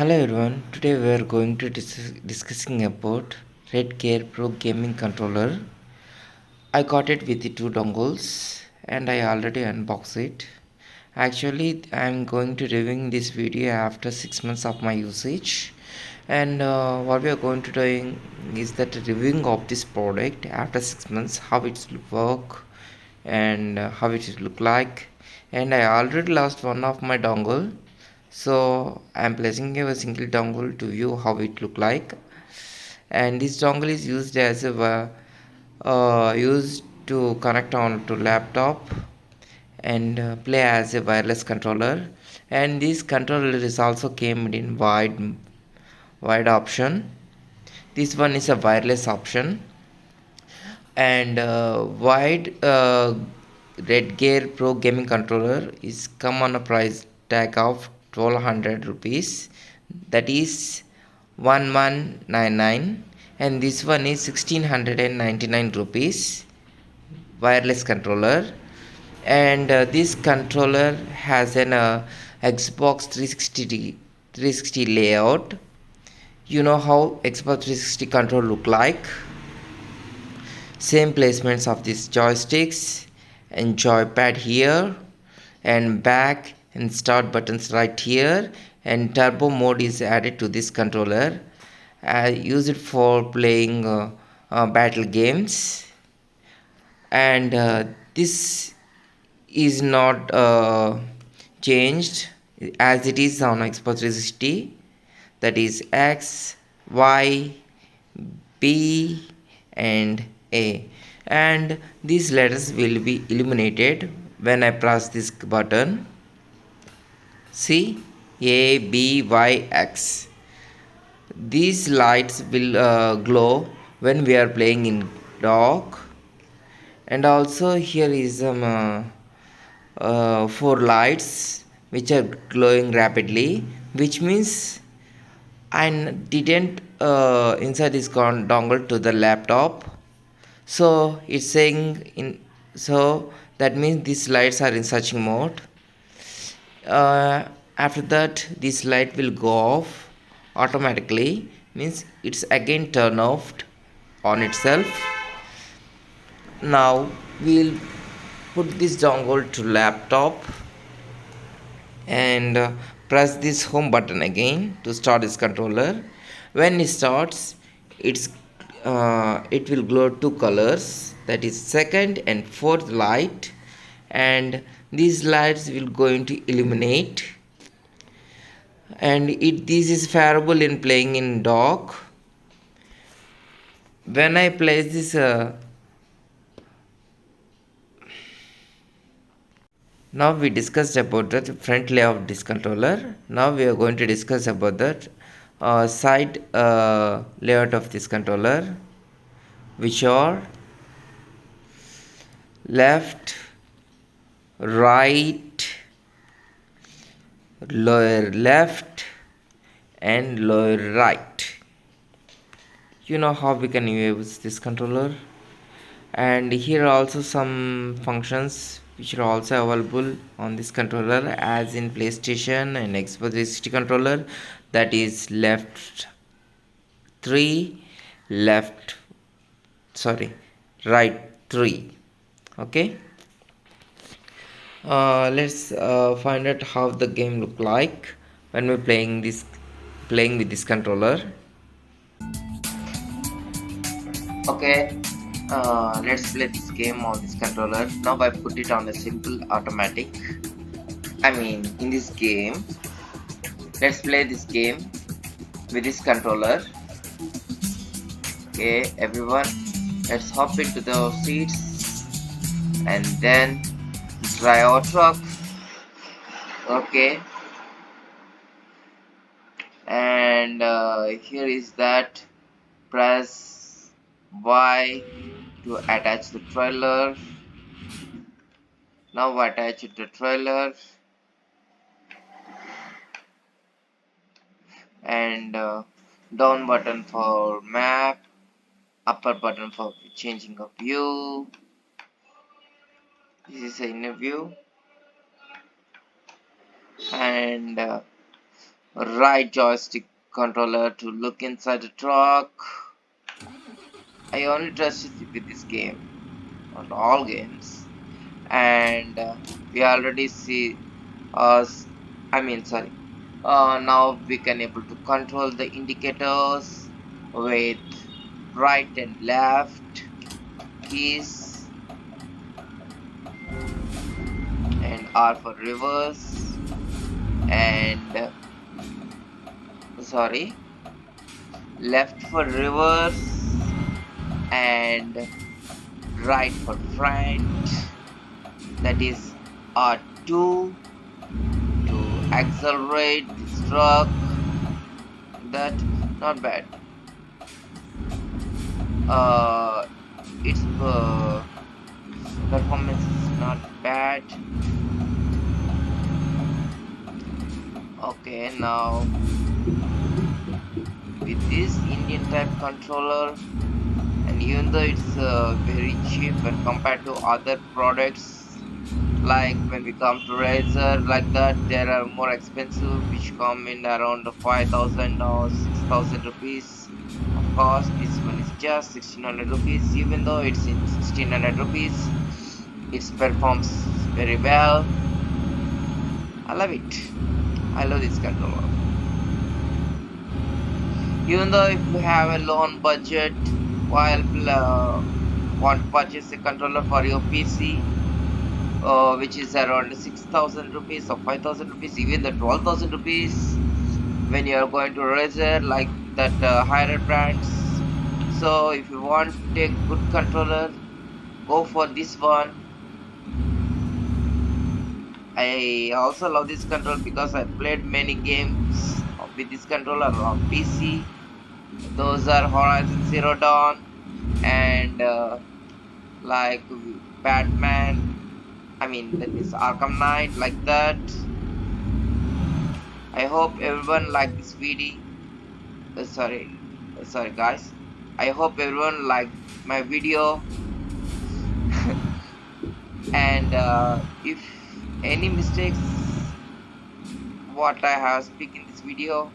Hello everyone, today we are going to discussing about Redgear Pro Gaming Controller. I got it with the two dongles and I already unboxed it. Actually, I am going to reviewing this video after 6 months of my usage, and what we are going to doing is that reviewing of this product after 6 months, how it will work and how it will look like. And I already lost one of my dongle, so I am placing a single dongle to view how it look like. And this dongle is used as a used to connect on to laptop and play as a wireless controller. And this controller is also came in wide option. This one is a wireless option, and wide Redgear Pro gaming controller is come on a price tag of 1200 rupees, that is 1199, and this one is 1699 rupees wireless controller. And this controller has an Xbox 360 layout. You know how Xbox 360 control look like. Same placements of these joysticks and joypad here, and back and start buttons right here, and turbo mode is added to this controller. I use it for playing battle games, and this is not changed as it is on Xbox 360, that is X, Y, B and A, and these letters will be illuminated when I press this button. See, A, B, Y, X. These lights will glow when we are playing in dark. And also here is some four lights which are glowing rapidly, which means I didn't insert this dongle to the laptop, so it's saying in, so that means these lights are in searching mode. After that this light will go off automatically, means it's again turn off on itself. Now we'll put this dongle to laptop and press this home button again to start this controller. When it starts, it will glow two colors, that is second and fourth light, and these lights will going to illuminate, and this is favorable in playing in dark. When I place this now we discussed about the front layout of this controller. Now we are going to discuss about the side layout of this controller, which are left, right, lower left and lower right. You know how we can use this controller. And here are also some functions which are also available on this controller as in PlayStation and Xbox 360 controller, that is left 3, left, sorry, right 3. Okay, let's find out how the game look like when we're playing with this controller. Okay, let's play this game on this controller. Now I put it on a simple automatic. I mean, in this game, let's play this game with this controller. Okay, everyone, let's hop into the seats and then try our truck. Okay, and here is that. Press Y to attach the trailer. Now attach the trailer, and down button for map, upper button for changing of view. This is an inner view, and right joystick controller to look inside the truck. I only trust it with this game, not all games. And we already see us. I mean, sorry. Now we can able to control the indicators with right and left keys, and R for reverse, and sorry, left for reverse, and right for front. That is R2 to accelerate this truck. That not bad. Uh, its performance is not bad. Okay, now with this Indian type controller, and even though it's very cheap when compared to other products, like when we come to Razer like that, there are more expensive which come in around 5,000 or 6,000 rupees of cost. This one is just 1,600 rupees. Even though it's in 1,600 rupees, it performs very well. I love it. I love this controller. Even though if you have a loan budget while want to purchase a controller for your PC, which is around 6,000 rupees or 5,000 rupees, even the 12,000 rupees, when you are going to Razer like that higher brands. So if you want to take good controller, go for this one. I also love this controller because I played many games with this controller on PC. Those are Horizon Zero Dawn and like Batman. I mean, that means Arkham Knight, like that. I hope everyone like this video. Sorry, guys. I hope everyone liked my video. And if any mistakes what I have speak in this video,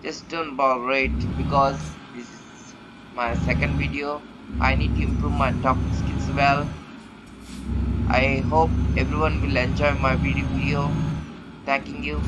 just don't bother it, because this is my second video. I need to improve my talking skills well. I hope everyone will enjoy my video. Thanking you.